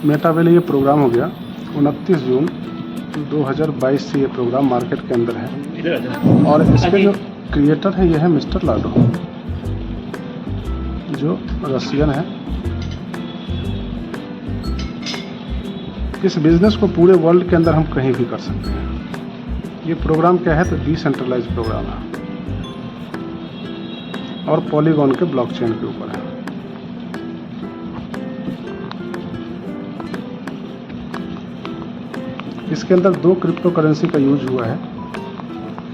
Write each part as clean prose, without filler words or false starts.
मेटावेले ये प्रोग्राम हो गया 29 जून 2022 से ये प्रोग्राम मार्केट के अंदर है और इसके जो क्रिएटर हैं ये है मिस्टर लाडो, जो रशियन है। इस बिज़नेस को पूरे वर्ल्ड के अंदर हम कहीं भी कर सकते हैं। ये प्रोग्राम क्या है तो डिसेंट्रलाइज प्रोग्राम है और पॉलीगॉन के ब्लॉकचेन के ऊपर है। इसके अंदर दो क्रिप्टो करेंसी का यूज हुआ है।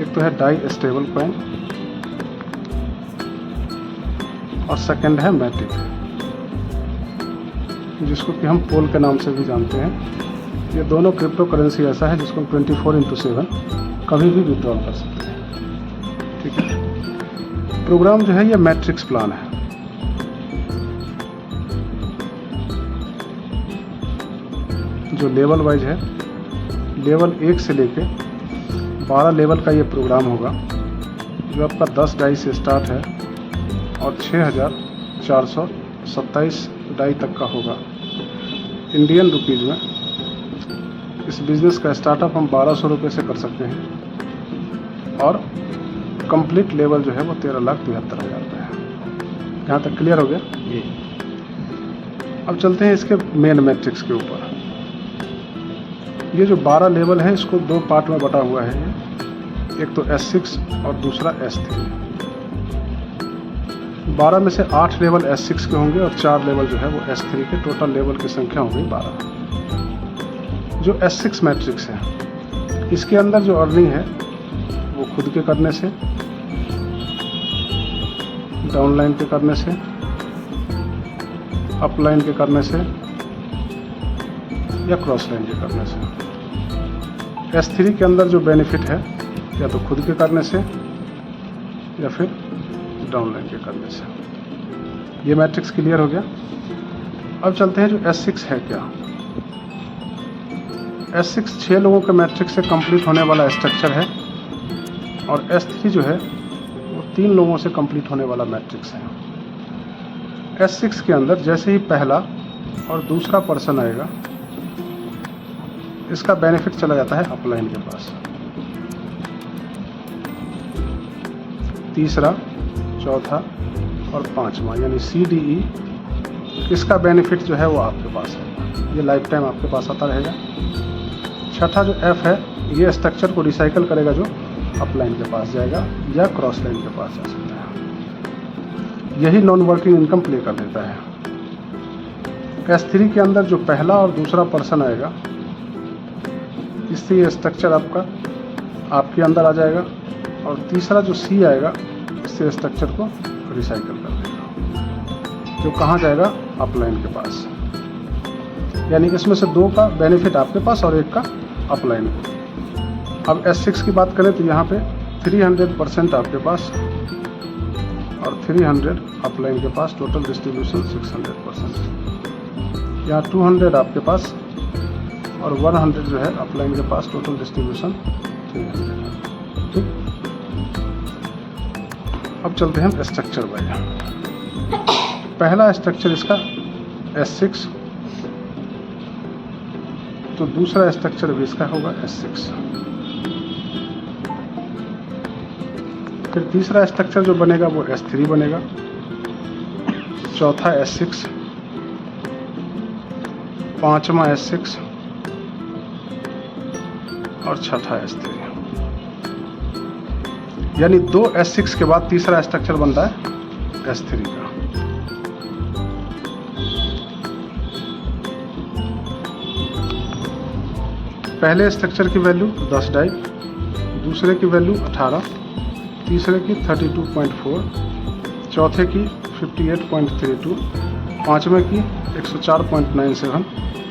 एक तो है डाई स्टेबल कॉइन और सेकंड है मैटिक, जिसको कि हम पोल के नाम से भी जानते हैं। ये दोनों क्रिप्टो करेंसी ऐसा है जिसको हम 24/7 कभी भी विड्रॉल कर सकते हैं। ठीक है। प्रोग्राम जो है ये मैट्रिक्स प्लान है। जो लेवल वाइज है, लेवल 1 से लेके 12 लेवल का ये प्रोग्राम होगा, जो आपका 10 डाई से स्टार्ट है और 6427 डाई तक का होगा इंडियन रुपीज़ में। इस बिज़नेस का स्टार्टअप हम 1200 रुपये से कर सकते हैं और कंप्लीट लेवल जो है वो 13,73,000 रुपये है। यहाँ तक क्लियर हो गया ये। अब चलते हैं इसके मेन मैट्रिक्स के ऊपर। ये जो 12 लेवल है इसको दो पार्ट में बटा हुआ है। एक तो S6 और दूसरा S3। 12 में से 8 लेवल S6 के होंगे और 4 लेवल जो है वो S3 के। टोटल लेवल की संख्या होगी 12। जो S6 मैट्रिक्स है इसके अंदर जो अर्निंग है वो खुद के करने से, डाउनलाइन के करने से, अपलाइन के करने से या क्रॉस लाइन के करने से। S3 के अंदर जो बेनिफिट है या तो खुद के करने से या फिर डाउनलाइन के करने से। ये मैट्रिक्स क्लियर हो गया। अब चलते हैं जो S6 है क्या। S6 6 लोगों के मैट्रिक्स से कंप्लीट होने वाला स्ट्रक्चर है और S3 जो है वो 3 लोगों से कंप्लीट होने वाला मैट्रिक्स है। S6 के अंदर जैसे ही पहला और दूसरा पर्सन आएगा, इसका बेनिफिट चला जाता है अपलाइन के पास। तीसरा, चौथा और पांचवा यानी CDE, इसका बेनिफिट जो है वो आपके पास है। ये लाइफ टाइम आपके पास आता रहेगा। छठा जो F है, ये स्ट्रक्चर को रिसाइकल करेगा, जो अपलाइन के पास जाएगा या क्रॉस लाइन के पास जा सकता है। यही नॉन वर्किंग इनकम प्ले कर देता है। S3 के अंदर जो पहला और दूसरा पर्सन आएगा, इससे ये स्ट्रक्चर आपके अंदर आ जाएगा और तीसरा जो C आएगा, इससे स्ट्रक्चर को रिसाइकल कर देगा, जो कहाँ जाएगा अपलाइन के पास। यानी इसमें से 2 का बेनिफिट आपके पास और 1 का अपलाइन को। अब S6 की बात करें तो यहाँ पे 300% आपके पास और 300 अपलाइन के पास। Total distribution 600%। यहाँ 200 आपके पास और 100 जो है अपलाइन के पास। Total distribution 300। ठीक। अब चलते हैं स्ट्रक्चर वाइज। पहला स्ट्रक्चर इसका S6, तो दूसरा स्ट्रक्चर भी इसका होगा S6। फिर तीसरा स्ट्रक्चर जो बनेगा वो S3 बनेगा। चौथा S6, पांचवा S6 और छठा S3। यानी 2 S6 के बाद तीसरा स्ट्रक्चर बनता है S3 का। पहले स्ट्रक्चर की वैल्यू 10 डाई, दूसरे की वैल्यू 18, तीसरे की 32.4, चौथे की 58.32, पाँचवें की 104.97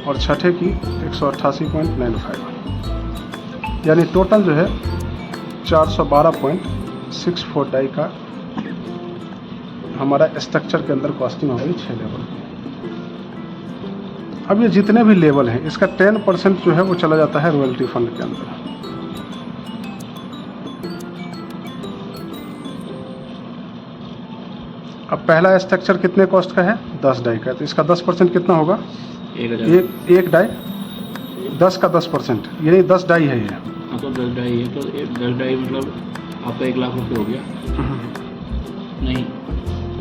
और छठे की 188.95। यानी टोटल जो है 412.64 डाई का हमारा स्ट्रक्चर के अंदर कॉस्टिंग हो गई 6 लेवल की। अब ये जितने भी लेवल हैं इसका 10% जो है वो चला जाता है रॉयल्टी फंड के अंदर। अब पहला स्ट्रक्चर कितने कॉस्ट का है 10 डाई का, तो इसका 10% कितना होगा 1000 एक डाई 10 का 10%, यानी 10 डाई है ये। हाँ तो 10 डाई है, तो 10 डाई मतलब आपका 1 लाख रुपये हो गया। नहीं,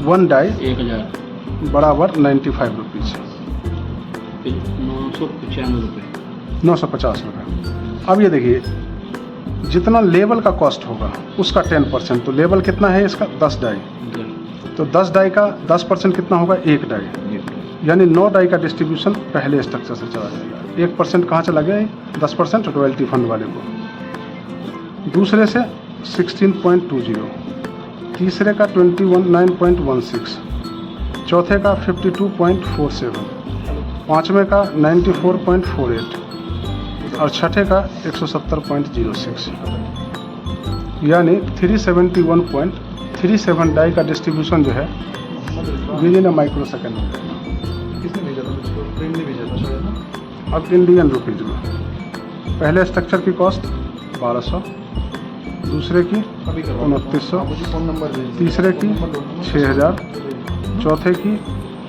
1 डाई 1000 बराबर 95 रुपीज़, फिर 995 रुपये। 950 रुपये। अब ये देखिए, जितना लेवल का कॉस्ट होगा उसका 10%, तो लेवल कितना है इसका 10 डाई, तो 10 डाई का 10% कितना होगा 1 डाई, यानी 9 डाई का डिस्ट्रीब्यूशन पहले स्ट्रक्चर से चला जाएगा। 1% कहाँ चला गया, 10% रॉयल्टी फंड वाले को। दूसरे से 16.20, तीसरे का 29.16, चौथे का 52.47, पाँचवें का 94.48 और छठे का 170.06, यानी 371.37 डाई का डिस्ट्रीब्यूशन जो है with in a micro second में। किसने भेजा था मुझको? ट्रेन ने भेजा था शायद ना। अब इंडियन रुपीज़ में पहले स्ट्रक्चर की कॉस्ट 1200, दूसरे की अभी 2900, मुझे फ़ोन नंबर भेज दीजिए। तीसरे की फ़ोन नंबर दोनों 6000, चौथे की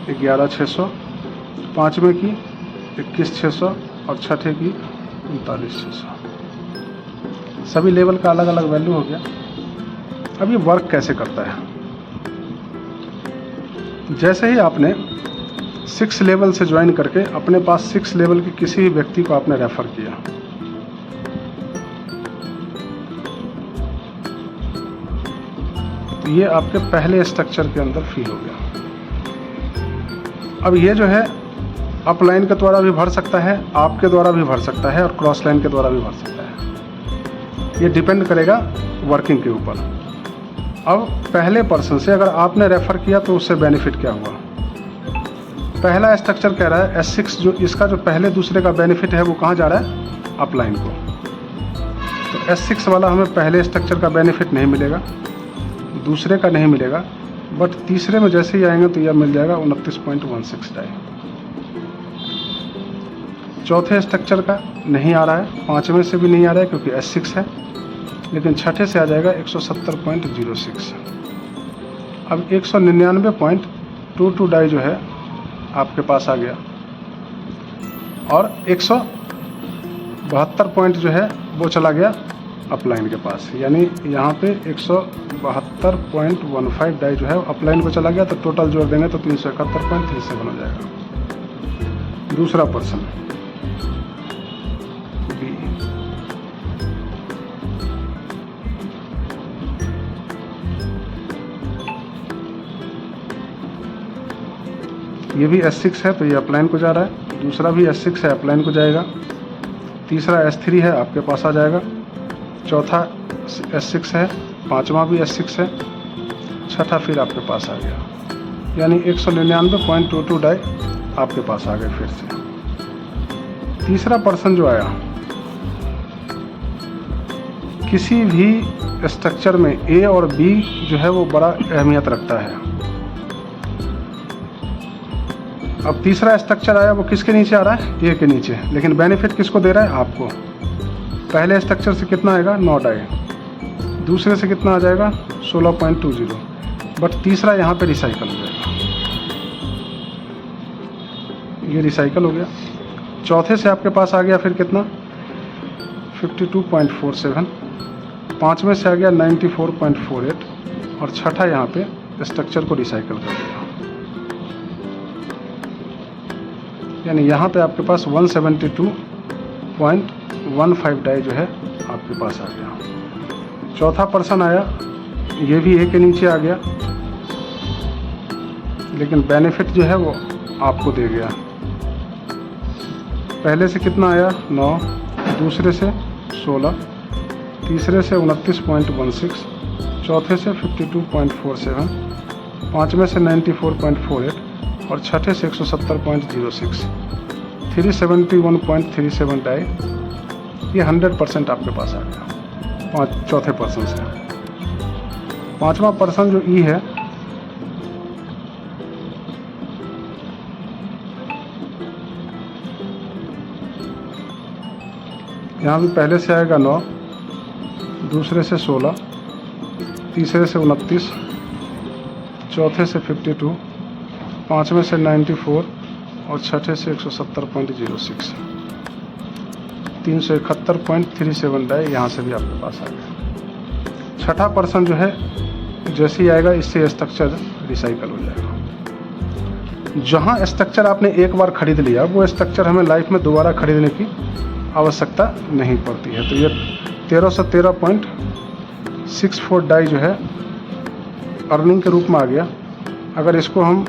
11600, पाँचवें की 21600 और छठे की 3900। सभी लेवल का अलग अलग वैल्यू हो गया। अब ये वर्क कैसे करता है, जैसे ही आपने 6 लेवल से ज्वाइन करके अपने पास 6 लेवल के किसी भी व्यक्ति को आपने रेफर किया, तो ये आपके पहले स्ट्रक्चर के अंदर फील हो गया। अब ये जो है अपलाइन के द्वारा भी भर सकता है, आपके द्वारा भी भर सकता है और क्रॉस लाइन के द्वारा भी भर सकता है। ये डिपेंड करेगा वर्किंग के ऊपर। अब पहले पर्सन से अगर आपने रेफ़र किया तो उससे बेनिफिट क्या हुआ। पहला स्ट्रक्चर कह रहा है S6, जो इसका जो पहले दूसरे का बेनिफिट है वो कहाँ जा रहा है, अपलाइन को। तो S6 वाला हमें पहले स्ट्रक्चर का बेनिफिट नहीं मिलेगा, दूसरे का नहीं मिलेगा, बट तीसरे में जैसे ही आएंगे तो यह मिल जाएगा 29.16 डाई। चौथे स्ट्रक्चर का नहीं आ रहा है, पाँचवें से भी नहीं आ रहा है क्योंकि S6 है, लेकिन छठे से आ जाएगा 170.06। अब 199.22 डाई जो है आपके पास आ गया, और 172 पॉइंट जो है वो चला गया अपलाइन के पास, यानी यहाँ पे 172.15 डाई जो है अपलाइन को चला गया। तो टोटल जोड़ देंगे तो 371.37 हो जाएगा। दूसरा पर्सन बी, ये भी S6 है तो ये अपलाइन को जा रहा है, दूसरा भी S6 है अपलाइन को जाएगा, तीसरा S3 है आपके पास आ जाएगा, चौथा S6 है, पांचवा भी S6 है, छठा फिर आपके पास आ गया, यानी 199.22 डाई आपके पास आ गए फिर से। तीसरा पर्सन जो आया, किसी भी स्ट्रक्चर में A और B जो है वो बड़ा अहमियत रखता है। अब तीसरा स्ट्रक्चर आया वो किसके नीचे आ रहा है, A के नीचे, लेकिन बेनिफिट किसको दे रहा है, आपको। पहले स्ट्रक्चर से कितना आएगा 9 डाई, दूसरे से कितना आ जाएगा 16.20, बट तीसरा यहाँ पे रिसाइकल हो जाएगा, ये रिसाइकल हो गया। चौथे से आपके पास आ गया फिर कितना 52.47, पाँचवें से आ गया 94.48 और छठा यहाँ पे स्ट्रक्चर को रिसाइकल कर दिया, यानी यहाँ पे आपके पास 172.15 डाई जो है आपके पास आ गया। चौथा पर्सन आया, ये भी A के नीचे आ गया, लेकिन बेनिफिट जो है वो आपको दे गया। पहले से कितना आया 9, दूसरे से 16, तीसरे से 29.16, चौथे से 52.47, पाँचवें से 94.48 और छठे से 170.06, 371.37 डाई, ये 100% आपके पास आ गया चौथे पर्सन से। पांचवा पर्सन जो E है, यहाँ भी पहले से आएगा 9, दूसरे से 16, तीसरे से 29, चौथे से 52, पाँचवें से 94 और छठे से 170.06, 371.37 डाई यहाँ से भी आपके पास आ गया। छठा पर्सन जो है जैसे ही आएगा इससे स्ट्रक्चर रिसाइकल हो जाएगा। जहाँ स्ट्रक्चर आपने एक बार खरीद लिया वो स्ट्रक्चर हमें लाइफ में दोबारा खरीदने की आवश्यकता नहीं पड़ती है। तो ये 1313.64 डाई जो है अर्निंग के रूप में आ गया। अगर इसको हम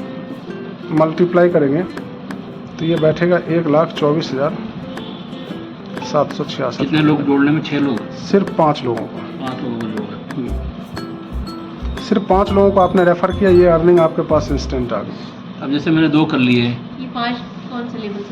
मल्टीप्लाई करेंगे तो ये बैठेगा 1,24,766। कितने लोग जोड़ने में? 6 लोग, सिर्फ 5 लोगों को, 5 लोगों को जोड़ा। सिर्फ 5 लोगों को आपने रेफ़र किया, ये अर्निंग आपके पास इंस्टेंट आ गई। अब जैसे मैंने 2 कर लिए, ये 5 कौन से लेवल से